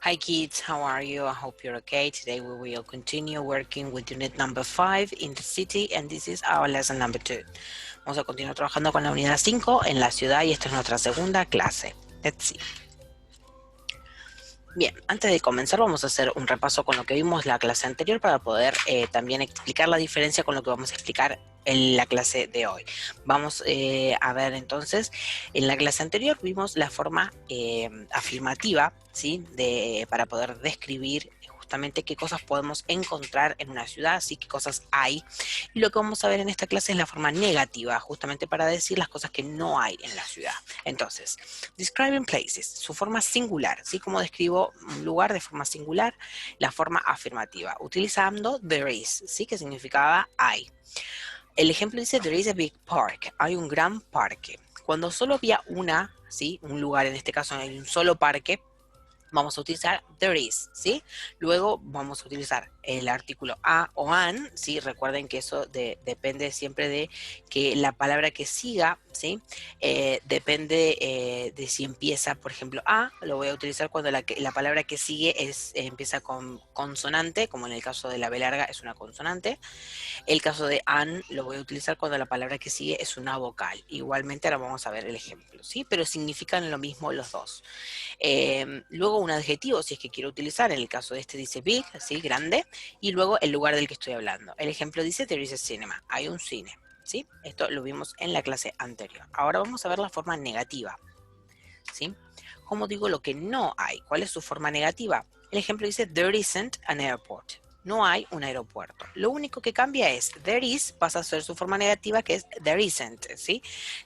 Hi kids, how are you? I hope you're okay. Today we will continue working with unit number 5 in the city and this is our lesson number 2. Vamos a continuar trabajando con la unidad 5 en la ciudad y esta es nuestra segunda clase. Let's see. Bien, antes de comenzar vamos a hacer un repaso con lo que vimos la clase anterior para poder también explicar la diferencia con lo que vamos a explicar en la clase de hoy. Vamos a ver entonces, en la clase anterior vimos la forma afirmativa, ¿sí? Para poder describir justamente qué cosas podemos encontrar en una ciudad, ¿sí? Qué cosas hay. Y lo que vamos a ver en esta clase es la forma negativa, justamente para decir las cosas que no hay en la ciudad. Entonces, describing places, su forma singular, ¿sí? Como describo un lugar de forma singular, la forma afirmativa, utilizando there is, ¿sí? Que significaba hay. El ejemplo dice there is a big park, hay un gran parque. Cuando solo había una, ¿sí? Un lugar, en este caso hay un solo parque, vamos a utilizar there is, ¿sí? Luego vamos a utilizar el artículo a o an, ¿sí? Recuerden que eso depende siempre de que la palabra que siga, ¿sí? Depende de si empieza, por ejemplo, a, lo voy a utilizar cuando la palabra que sigue empieza con consonante, como en el caso de la B larga es una consonante. El caso de an lo voy a utilizar cuando la palabra que sigue es una vocal. Igualmente ahora vamos a ver el ejemplo, ¿sí? Pero significan lo mismo los dos. Luego un adjetivo, si es que quiero utilizar, en el caso de este dice big, ¿sí? Grande, y luego el lugar del que estoy hablando. El ejemplo dice there is a cinema, hay un cine, ¿sí? Esto lo vimos en la clase anterior. Ahora vamos a ver la forma negativa, ¿sí? Como digo lo que no hay, ¿cuál es su forma negativa? El ejemplo dice there isn't an airport. No hay un aeropuerto. Lo único que cambia es there is pasa a ser su forma negativa, que es there isn't, ¿sí?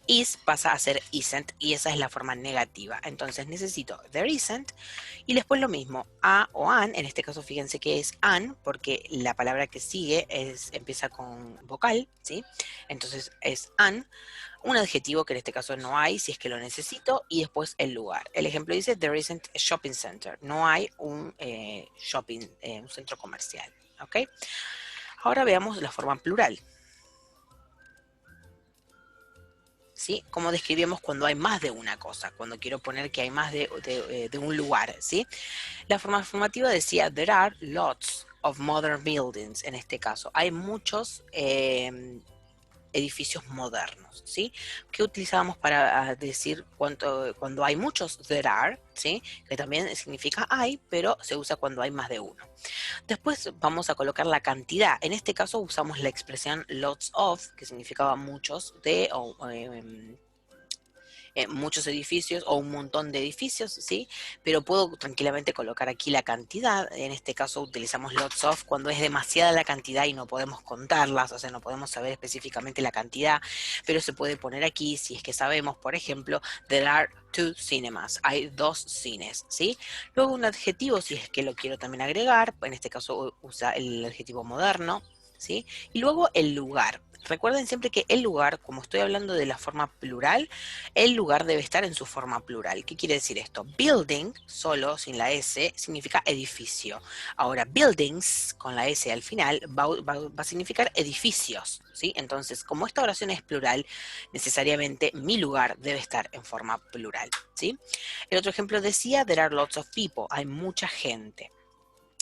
Is pasa a ser isn't y esa es la forma negativa. Entonces necesito there isn't y después lo mismo, a o an, en este caso fíjense que es an porque la palabra que sigue empieza con vocal, ¿sí? Entonces es an. Un adjetivo que en este caso no hay si es que lo necesito y después el lugar. El ejemplo dice there isn't a shopping center. No hay un un centro comercial. ¿Ok? Ahora veamos la forma plural. ¿Sí? Como describimos cuando hay más de una cosa, cuando quiero poner que hay más de un lugar, ¿sí? La forma afirmativa decía there are lots of modern buildings, en este caso. Hay muchos edificios modernos, ¿sí? ¿Qué utilizábamos para decir cuando hay muchos? There are, ¿sí? Que también significa hay, pero se usa cuando hay más de uno. Después vamos a colocar la cantidad. En este caso usamos la expresión lots of, que significaba muchos de muchos edificios o un montón de edificios, ¿sí? Pero puedo tranquilamente colocar aquí la cantidad. En este caso utilizamos lots of cuando es demasiada la cantidad y no podemos contarlas, o sea, no podemos saber específicamente la cantidad, pero se puede poner aquí si es que sabemos, por ejemplo, there are 2 cinemas, hay 2 cines, ¿sí? Luego un adjetivo, si es que lo quiero también agregar, en este caso usa el adjetivo moderno, ¿sí? Y luego el lugar. Recuerden siempre que el lugar, como estoy hablando de la forma plural, el lugar debe estar en su forma plural. ¿Qué quiere decir esto? Building, solo, sin la S, significa edificio. Ahora, buildings, con la S al final, va a significar edificios, ¿sí? Entonces, como esta oración es plural, necesariamente mi lugar debe estar en forma plural, ¿sí? El otro ejemplo decía, there are lots of people, hay mucha gente.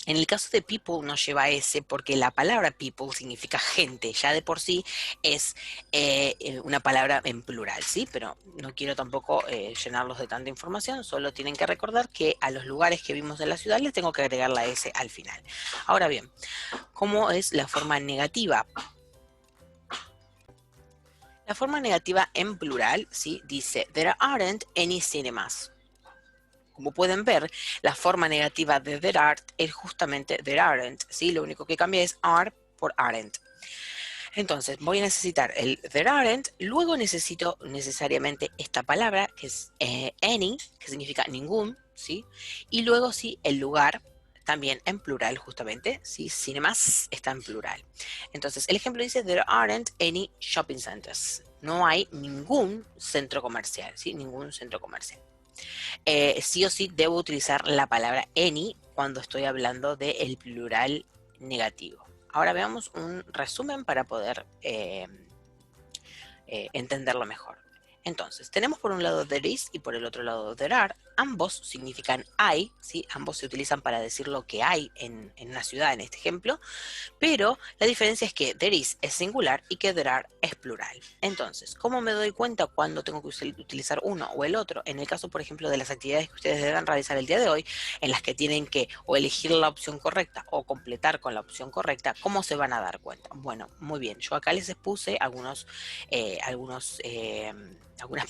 En el caso de people no lleva S porque la palabra people significa gente, ya de por sí es una palabra en plural, ¿sí? Pero no quiero tampoco llenarlos de tanta información, solo tienen que recordar que a los lugares que vimos de la ciudad les tengo que agregar la S al final. Ahora bien, ¿cómo es la forma negativa? La forma negativa en plural, ¿sí? Dice, there aren't any cinemas. Como pueden ver, la forma negativa de there are es justamente there aren't, ¿sí? Lo único que cambia es are por aren't. Entonces, voy a necesitar el there aren't, luego necesito necesariamente esta palabra, que es any, que significa ningún, ¿sí? Y luego sí, el lugar, también en plural justamente, ¿sí? Cinemas está en plural. Entonces, el ejemplo dice, there aren't any shopping centers. No hay ningún centro comercial, ¿sí? Ningún centro comercial. Sí o sí debo utilizar la palabra any cuando estoy hablando del plural negativo. Ahora veamos un resumen para poder entenderlo mejor. Entonces, tenemos por un lado there is y por el otro lado there are. Ambos significan hay, ¿sí? Ambos se utilizan para decir lo que hay en una ciudad, en este ejemplo, pero la diferencia es que there is es singular y que there are es plural. Entonces, ¿cómo me doy cuenta cuando tengo que utilizar uno o el otro? En el caso, por ejemplo, de las actividades que ustedes deban realizar el día de hoy, en las que tienen que o elegir la opción correcta o completar con la opción correcta, ¿cómo se van a dar cuenta? Bueno, muy bien, yo acá les expuse algunas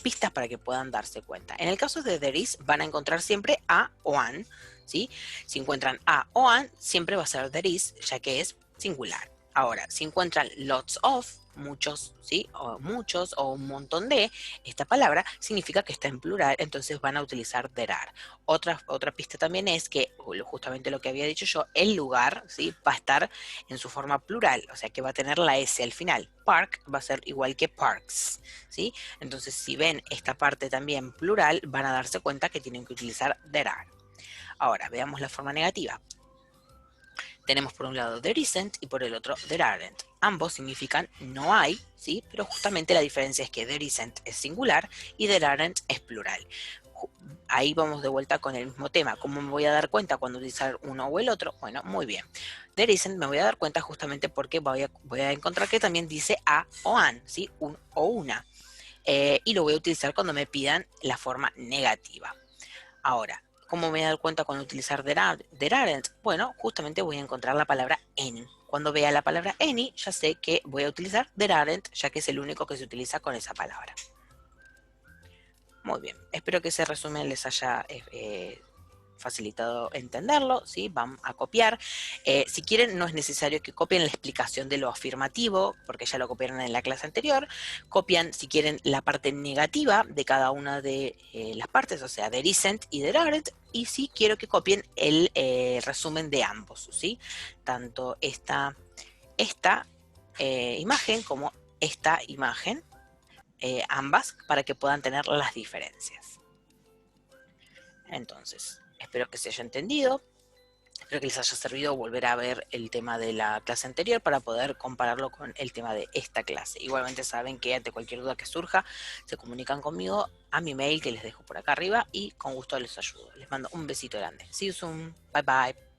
pistas para que puedan darse cuenta. En el caso de there is, van a encontrar siempre a o an, ¿sí? Si encuentran a o an, siempre va a ser there is, ya que es singular. Ahora, si encuentran lots of, muchos, ¿sí? O muchos o un montón de, esta palabra significa que está en plural, entonces van a utilizar there are. Otra pista también es que, justamente lo que había dicho yo, el lugar, ¿sí? Va a estar en su forma plural, o sea que va a tener la S al final. Park va a ser igual que parks, ¿sí? Entonces, si ven esta parte también plural, van a darse cuenta que tienen que utilizar there are. Ahora, veamos la forma negativa. Tenemos por un lado there isn't y por el otro there aren't. Ambos significan no hay, ¿sí? Pero justamente la diferencia es que there isn't es singular y there aren't es plural. Ahí vamos de vuelta con el mismo tema. ¿Cómo me voy a dar cuenta cuando utilizar uno o el otro? Bueno, muy bien. There isn't me voy a dar cuenta justamente porque voy a encontrar que también dice a o an, ¿sí? Un o una. Y lo voy a utilizar cuando me pidan la forma negativa. Ahora, ¿cómo me voy a dar cuenta cuando utilizar there aren't? Bueno, justamente voy a encontrar la palabra any. Cuando vea la palabra any, ya sé que voy a utilizar there aren't, ya que es el único que se utiliza con esa palabra. Muy bien, espero que ese resumen les haya facilitado entenderlo, ¿sí? Van a copiar. Si quieren, no es necesario que copien la explicación de lo afirmativo, porque ya lo copiaron en la clase anterior. Copian, si quieren, la parte negativa de cada una de las partes, o sea, there isn't y there aren't, y sí quiero que copien el resumen de ambos, ¿sí? Tanto esta imagen como esta imagen, ambas, para que puedan tener las diferencias. Entonces, espero que se haya entendido. Espero que les haya servido volver a ver el tema de la clase anterior para poder compararlo con el tema de esta clase. Igualmente saben que ante cualquier duda que surja, se comunican conmigo a mi mail que les dejo por acá arriba y con gusto les ayudo. Les mando un besito grande. See you soon. Bye bye.